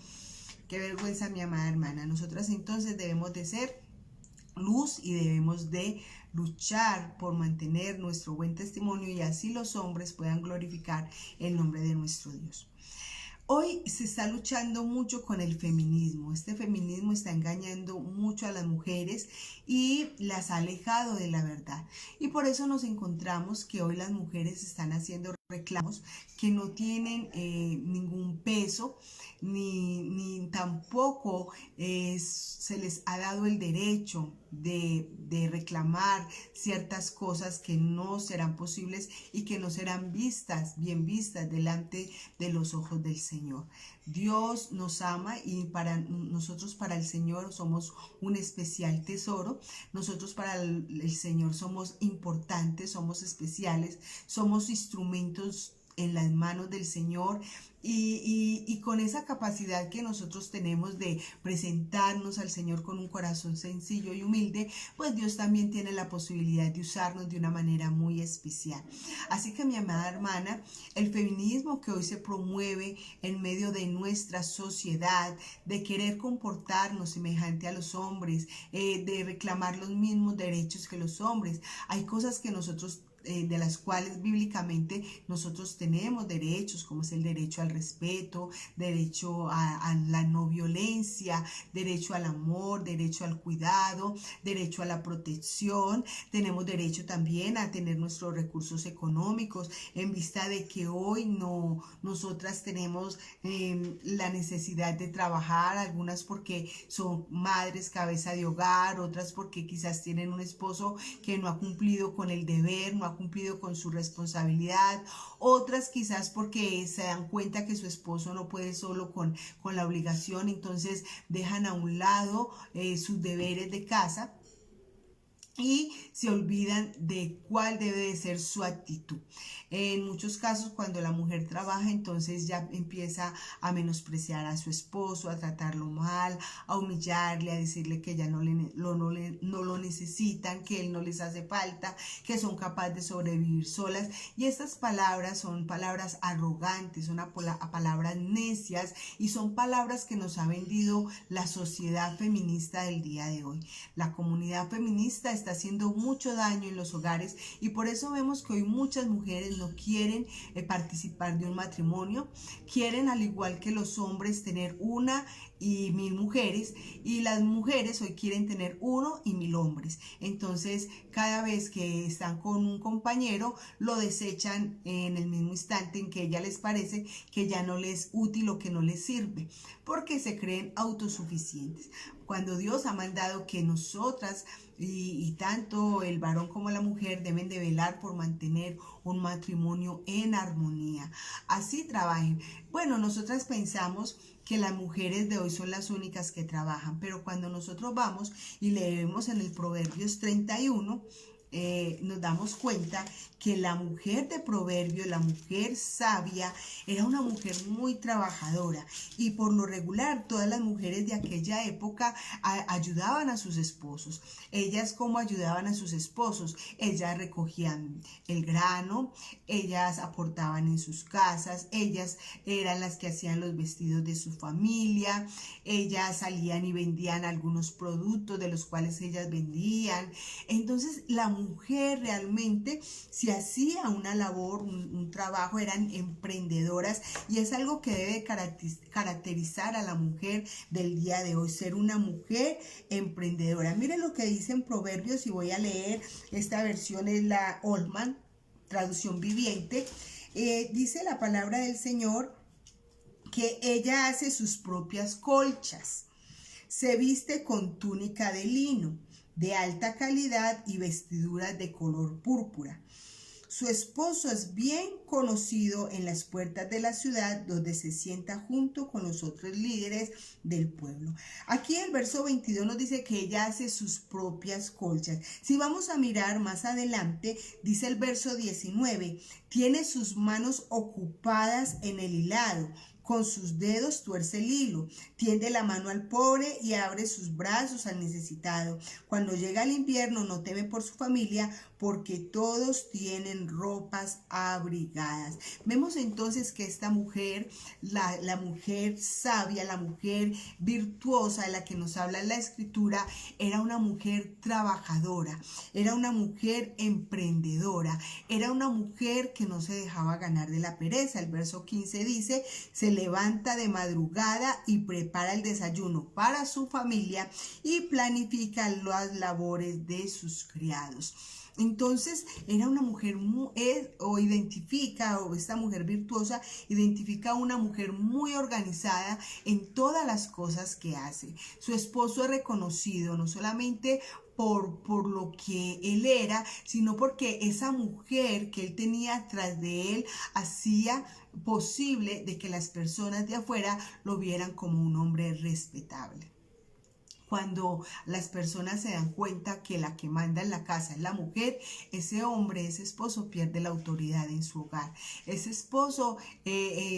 Qué vergüenza, mi amada hermana. Nosotras entonces debemos de ser luz y debemos de luchar por mantener nuestro buen testimonio y así los hombres puedan glorificar el nombre de nuestro Dios. Hoy se está luchando mucho con el feminismo. Este feminismo está engañando mucho a las mujeres y las ha alejado de la verdad. Y por eso nos encontramos que hoy las mujeres están haciendo reclamos que no tienen ningún peso, ni tampoco se les ha dado el derecho de reclamar ciertas cosas que no serán posibles y que no serán bien vistas delante de los ojos del Señor. Dios nos ama y para nosotros, para el Señor, somos un especial tesoro. Nosotros para el Señor somos importantes, somos especiales, somos instrumentos en las manos del Señor. Y con esa capacidad que nosotros tenemos de presentarnos al Señor con un corazón sencillo y humilde, pues Dios también tiene la posibilidad de usarnos de una manera muy especial. Así que, mi amada hermana, el feminismo que hoy se promueve en medio de nuestra sociedad, de querer comportarnos semejante a los hombres, de reclamar los mismos derechos que los hombres, hay cosas que nosotros de las cuales bíblicamente nosotros tenemos derechos, como es el derecho al respeto, derecho a la no violencia, derecho al amor, derecho al cuidado, derecho a la protección. Tenemos derecho también a tener nuestros recursos económicos, en vista de que hoy nosotras tenemos la necesidad de trabajar, algunas porque son madres cabeza de hogar, otras porque quizás tienen un esposo que no ha cumplido con el deber, no ha cumplido con su responsabilidad, otras quizás porque se dan cuenta que su esposo no puede solo con la obligación, entonces dejan a un lado sus deberes de casa y se olvidan de cuál debe de ser su actitud. En muchos casos, cuando la mujer trabaja, entonces ya empieza a menospreciar a su esposo, a tratarlo mal, a humillarle, a decirle que ya no lo necesitan, que él no les hace falta, que son capaces de sobrevivir solas. Y estas palabras son palabras arrogantes, son palabras necias y son palabras que nos ha vendido la sociedad feminista del día de hoy. La comunidad feminista está está haciendo mucho daño en los hogares y por eso vemos que hoy muchas mujeres no quieren participar de un matrimonio, quieren al igual que los hombres tener una y 1000 mujeres y las mujeres hoy quieren tener 1 y 1000 hombres. Entonces cada vez que están con un compañero lo desechan en el mismo instante en que ya les parece que ya no les es útil o que no les sirve, porque se creen autosuficientes. Cuando Dios ha mandado que nosotras y tanto el varón como la mujer deben de velar por mantener un matrimonio en armonía. Así trabajen. Bueno, nosotras pensamos que las mujeres de hoy son las únicas que trabajan, pero cuando nosotros vamos y leemos en el Proverbios 31, nos damos cuenta que la mujer de Proverbio, la mujer sabia, era una mujer muy trabajadora y por lo regular todas las mujeres de aquella época ayudaban a sus esposos. Ellas, ¿cómo ayudaban a sus esposos? Ellas recogían el grano, ellas aportaban en sus casas, ellas eran las que hacían los vestidos de su familia, ellas salían y vendían algunos productos de los cuales ellas vendían. Entonces la mujer realmente se hacía una labor, un trabajo, eran emprendedoras y es algo que debe caracterizar a la mujer del día de hoy, ser una mujer emprendedora. Miren lo que dice en Proverbios y voy a leer, esta versión es la Olman, traducción viviente. Dice la palabra del Señor que ella hace sus propias colchas, se viste con túnica de lino de alta calidad y vestiduras de color púrpura. Su esposo es bien conocido en las puertas de la ciudad, donde se sienta junto con los otros líderes del pueblo. Aquí el verso 22 nos dice que ella hace sus propias colchas. Si vamos a mirar más adelante, dice el verso 19, tiene sus manos ocupadas en el hilado, con sus dedos tuerce el hilo, tiende la mano al pobre y abre sus brazos al necesitado. Cuando llega el invierno no teme por su familia, porque todos tienen ropas abrigadas. Vemos entonces que esta mujer, la mujer sabia, la mujer virtuosa de la que nos habla la Escritura, era una mujer trabajadora, era una mujer emprendedora, era una mujer que no se dejaba ganar de la pereza. El verso 15 dice, se levanta de madrugada y prepara el desayuno para su familia y planifica las labores de sus criados. Entonces era una mujer esta mujer virtuosa identifica a una mujer muy organizada en todas las cosas que hace. Su esposo es reconocido no solamente por lo que él era, sino porque esa mujer que él tenía tras de él hacía posible de que las personas de afuera lo vieran como un hombre respetable. Cuando las personas se dan cuenta que la que manda en la casa es la mujer, ese hombre, ese esposo pierde la autoridad en su hogar. Ese esposo,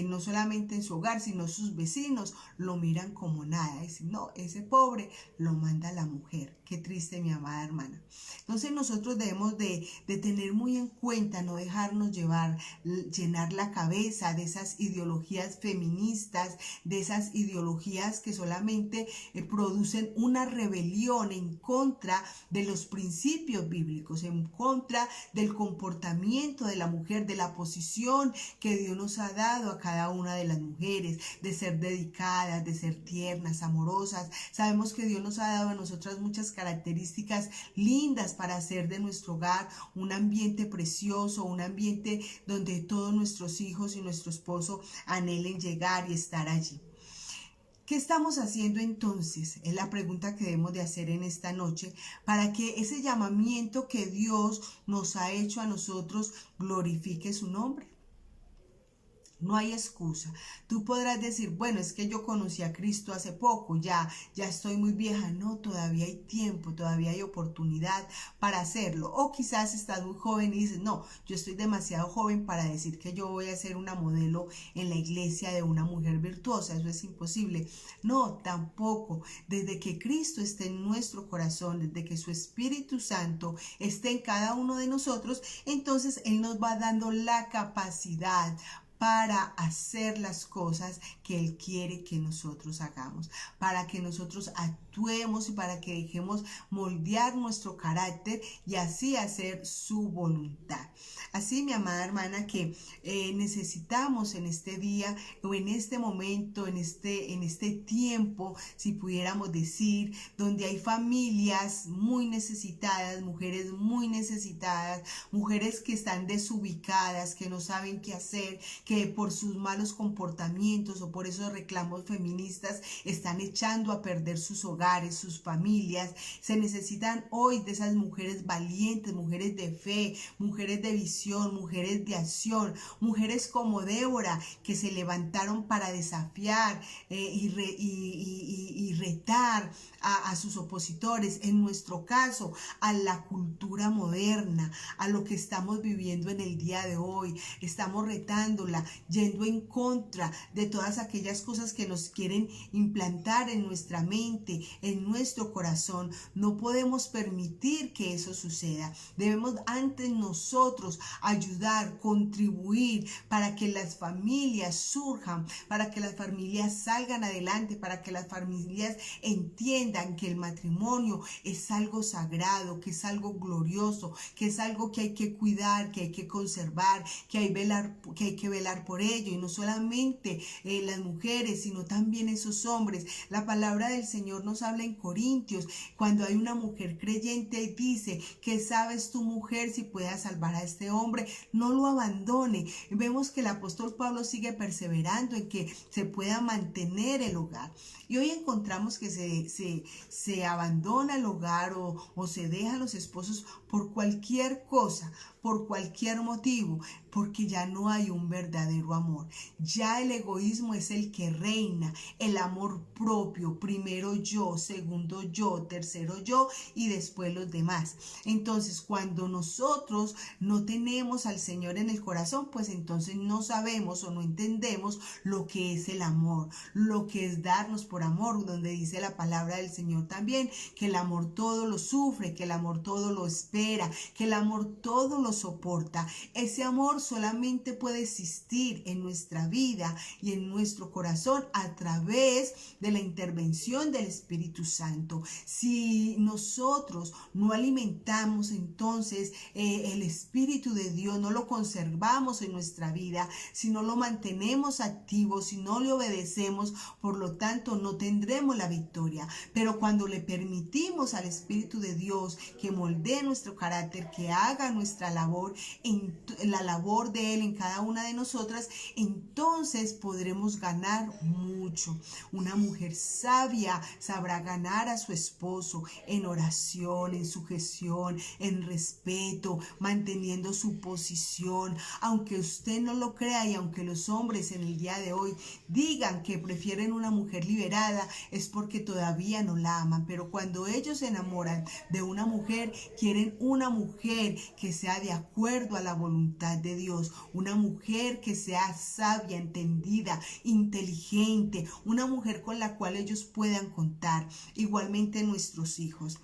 no solamente en su hogar, sino sus vecinos lo miran como nada. Dicen, no, ese pobre lo manda la mujer. Qué triste, mi amada hermana. Entonces nosotros debemos de tener muy en cuenta, no dejarnos llenar la cabeza de esas ideologías feministas, de esas ideologías que solamente producen una rebelión en contra de los principios bíblicos, en contra del comportamiento de la mujer, de la posición que Dios nos ha dado a cada una de las mujeres, de ser dedicadas, de ser tiernas, amorosas. Sabemos que Dios nos ha dado a nosotras muchas características lindas para hacer de nuestro hogar un ambiente precioso, un ambiente donde todos nuestros hijos y nuestro esposo anhelen llegar y estar allí. ¿Qué estamos haciendo entonces? Es la pregunta que debemos de hacer en esta noche para que ese llamamiento que Dios nos ha hecho a nosotros glorifique su nombre. No hay excusa. Tú podrás decir, bueno, es que yo conocí a Cristo hace poco, ya estoy muy vieja. No, todavía hay tiempo, todavía hay oportunidad para hacerlo. O quizás estás muy joven y dices, no, yo estoy demasiado joven para decir que yo voy a ser una modelo en la iglesia de una mujer virtuosa. Eso es imposible. No, tampoco. Desde que Cristo esté en nuestro corazón, desde que su Espíritu Santo esté en cada uno de nosotros, entonces Él nos va dando la capacidad para hacer las cosas que Él quiere que nosotros hagamos, para que nosotros actuemos actuemos y para que dejemos moldear nuestro carácter y así hacer su voluntad. Así, mi amada hermana, que necesitamos en este día o en este momento, en este tiempo, si pudiéramos decir, donde hay familias muy necesitadas, mujeres muy necesitadas, mujeres que están desubicadas, que no saben qué hacer, que por sus malos comportamientos o por esos reclamos feministas están echando a perder sus hogares, sus familias. Se necesitan hoy de esas mujeres valientes, mujeres de fe, mujeres de visión, mujeres de acción, mujeres como Débora que se levantaron para desafiar y retar a sus opositores, en nuestro caso, a la cultura moderna, a lo que estamos viviendo en el día de hoy. Estamos retándola, yendo en contra de todas aquellas cosas que nos quieren implantar en nuestra mente, en nuestro corazón. No podemos permitir que eso suceda. Debemos antes nosotros ayudar, contribuir para que las familias surjan, para que las familias salgan adelante, para que las familias entiendan que el matrimonio es algo sagrado, que es algo glorioso, que es algo que hay que cuidar, que hay que conservar, que hay que velar por ello, y no solamente las mujeres, sino también esos hombres. La palabra del Señor nos habla en Corintios, cuando hay una mujer creyente, dice: ¿qué sabes tu mujer si puedas salvar a este hombre? No lo abandone. Vemos que el apóstol Pablo sigue perseverando en que se pueda mantener el hogar. Y hoy encontramos que se abandona el hogar o se dejan los esposos por cualquier cosa, por cualquier motivo, porque ya no hay un verdadero amor. Ya el egoísmo es el que reina, el amor propio, primero yo, segundo yo, tercero yo y después los demás. Entonces, cuando nosotros no tenemos al Señor en el corazón, pues entonces no sabemos o no entendemos lo que es el amor, lo que es darnos por amor, donde dice la palabra del Señor también que el amor todo lo sufre, que el amor todo lo espera, que el amor todo lo soporta. Ese amor solamente puede existir en nuestra vida y en nuestro corazón a través de la intervención del Espíritu Santo. Si nosotros no alimentamos entonces el Espíritu de Dios, no lo conservamos en nuestra vida, si no lo mantenemos activo, si no le obedecemos, por lo tanto no tendremos la victoria. Pero cuando le permitimos al Espíritu de Dios que moldee nuestro carácter, que haga nuestra labor, en la labor de Él en cada una de nosotras, entonces podremos ganar mucho. Una mujer sabia sabrá ganar a su esposo en oración, en sujeción, en respeto, manteniendo su posición. Aunque usted no lo crea y aunque los hombres en el día de hoy digan que prefieren una mujer liberada, es porque todavía no la aman. Pero cuando ellos se enamoran de una mujer, quieren una mujer que sea de acuerdo a la voluntad de Dios, una mujer que sea sabia, entendida, inteligente, una mujer con la cual ellos puedan contar. Igualmente nuestros hijos.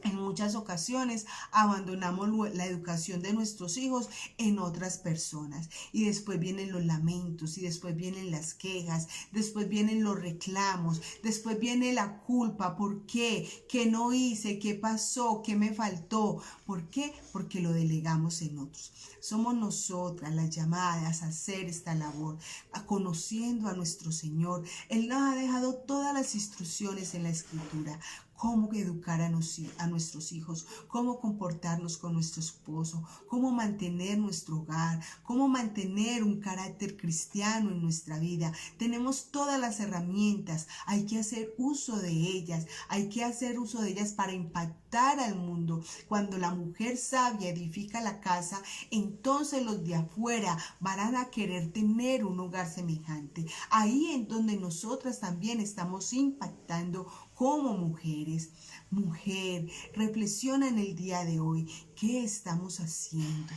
En muchas ocasiones abandonamos la educación de nuestros hijos en otras personas y después vienen los lamentos y después vienen las quejas, después vienen los reclamos, después viene la culpa. ¿Por qué? ¿Qué no hice? ¿Qué pasó? ¿Qué me faltó? ¿Por qué? Porque lo delegamos en otros. Somos nosotras las llamadas a hacer esta labor, conociendo a nuestro Señor. Él nos ha dejado todas las instrucciones en la Escritura. Cómo educar a nuestros hijos, cómo comportarnos con nuestro esposo, cómo mantener nuestro hogar, cómo mantener un carácter cristiano en nuestra vida. Tenemos todas las herramientas, hay que hacer uso de ellas, para impactar al mundo. Cuando la mujer sabia edifica la casa, entonces los de afuera van a querer tener un hogar semejante. Ahí es donde nosotras también estamos impactando como mujeres. Mujer, reflexiona en el día de hoy. ¿Qué estamos haciendo?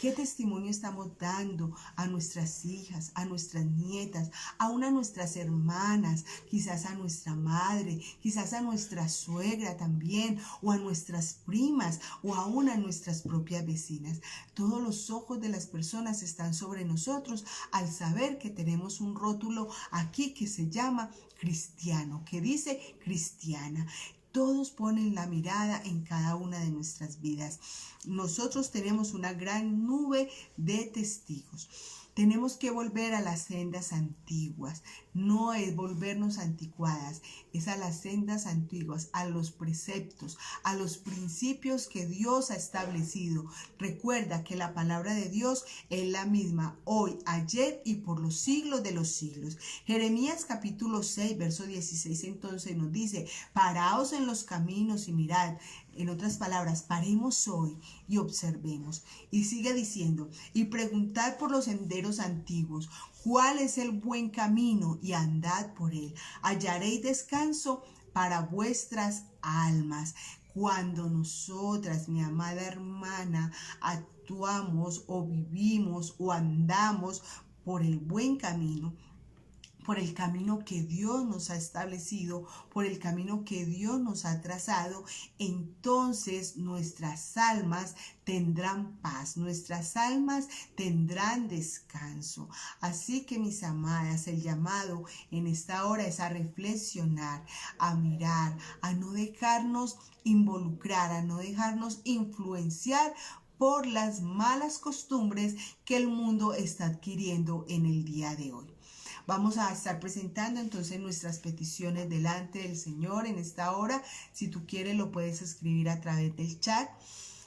¿Qué testimonio estamos dando a nuestras hijas, a nuestras nietas, aún a nuestras hermanas, quizás a nuestra madre, quizás a nuestra suegra también, o a nuestras primas, o aún a nuestras propias vecinas? Todos los ojos de las personas están sobre nosotros al saber que tenemos un rótulo aquí que se llama cristiano, que dice cristiana. Todos ponen la mirada en cada una de nuestras vidas. Nosotros tenemos una gran nube de testigos. Tenemos que volver a las sendas antiguas, no es volvernos anticuadas, es a las sendas antiguas, a los preceptos, a los principios que Dios ha establecido. Recuerda que la palabra de Dios es la misma hoy, ayer y por los siglos de los siglos. Jeremías capítulo 6, verso 16 entonces nos dice: paraos en los caminos y mirad. En otras palabras, paremos hoy y observemos. Y sigue diciendo: y preguntad por los senderos antiguos, cuál es el buen camino, y andad por él. Hallaréis descanso para vuestras almas. Cuando nosotras, mi amada hermana, actuamos o vivimos o andamos por el buen camino, por el camino que Dios nos ha establecido, por el camino que Dios nos ha trazado, entonces nuestras almas tendrán paz, nuestras almas tendrán descanso. Así que, mis amadas, el llamado en esta hora es a reflexionar, a mirar, a no dejarnos involucrar, a no dejarnos influenciar por las malas costumbres que el mundo está adquiriendo en el día de hoy. Vamos a estar presentando entonces nuestras peticiones delante del Señor en esta hora. Si tú quieres, lo puedes escribir a través del chat.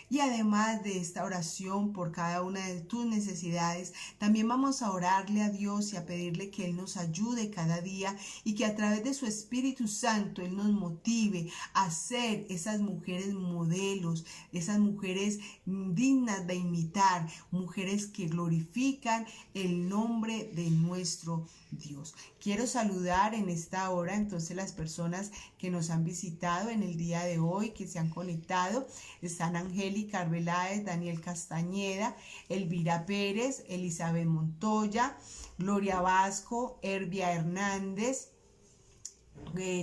Y además de esta oración por cada una de tus necesidades, también vamos a orarle a Dios y a pedirle que Él nos ayude cada día y que a través de su Espíritu Santo Él nos motive a ser esas mujeres modelos, esas mujeres dignas de imitar, mujeres que glorifican el nombre de nuestro Dios. Quiero saludar en esta hora entonces las personas que nos han visitado en el día de hoy, que se han conectado. Están Angélica Arbeláez, Daniel Castañeda, Elvira Pérez, Elizabeth Montoya, Gloria Vasco, Herbia Hernández.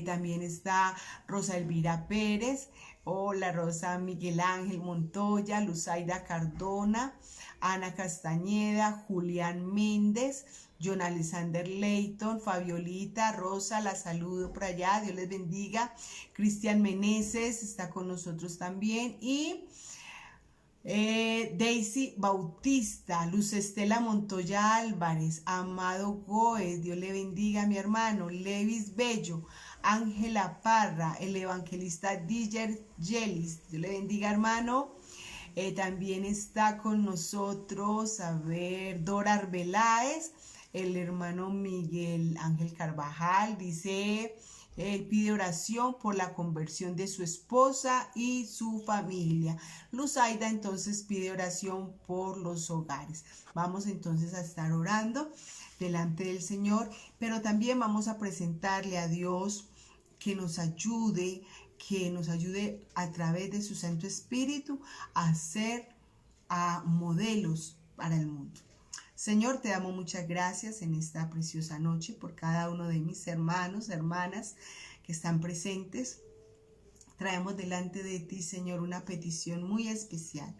También está Rosa Elvira Pérez, hola Rosa, Miguel Ángel Montoya, Luzaida Cardona, Ana Castañeda, Julián Méndez, John Alexander Leighton, Fabiolita, Rosa, la saludo por allá, Dios les bendiga. Cristian Meneses está con nosotros también, y Daisy Bautista, Luz Estela Montoya Álvarez, Amado Goes, Dios le bendiga, mi hermano. Levis Bello, Ángela Parra, el evangelista DJ Yelis, Dios le bendiga, hermano. También está con nosotros, Dora Arbeláez, el hermano Miguel Ángel Carvajal, dice, él pide oración por la conversión de su esposa y su familia. Luzaida entonces pide oración por los hogares. Vamos entonces a estar orando delante del Señor, pero también vamos a presentarle a Dios que nos ayude a través de su Santo Espíritu a ser modelos para el mundo. Señor, te damos muchas gracias en esta preciosa noche por cada uno de mis hermanos, hermanas que están presentes. Traemos delante de ti, Señor, una petición muy especial.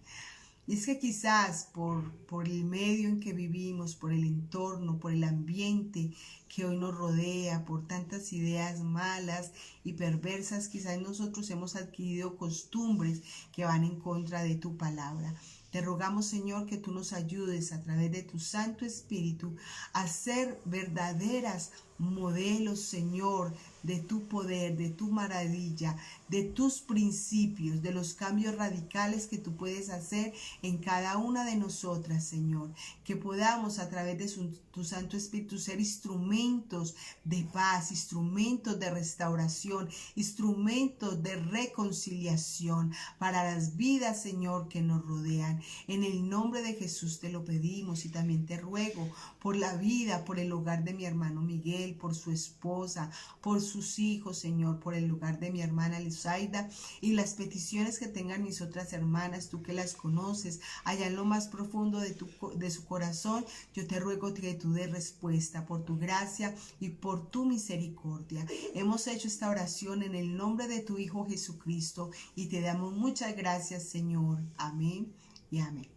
Y es que quizás por el medio en que vivimos, por el entorno, por el ambiente que hoy nos rodea, por tantas ideas malas y perversas, quizás nosotros hemos adquirido costumbres que van en contra de tu palabra. Te rogamos, Señor, que tú nos ayudes a través de tu Santo Espíritu a ser verdaderas modelos, Señor, de tu poder, de tu maravilla, de tus principios, de los cambios radicales que tú puedes hacer en cada una de nosotras, Señor. Que podamos a través de tu Santo Espíritu ser instrumentos de paz, instrumentos de restauración, instrumentos de reconciliación para las vidas, Señor, que nos rodean. En el nombre de Jesús te lo pedimos, y también te ruego por la vida, por el hogar de mi hermano Miguel, él, por su esposa, por sus hijos, Señor, por el lugar de mi hermana Lizaida y las peticiones que tengan mis otras hermanas, tú que las conoces, allá en lo más profundo de su corazón, yo te ruego que tú des respuesta por tu gracia y por tu misericordia. Hemos hecho esta oración en el nombre de tu Hijo Jesucristo y te damos muchas gracias, Señor. Amén y amén.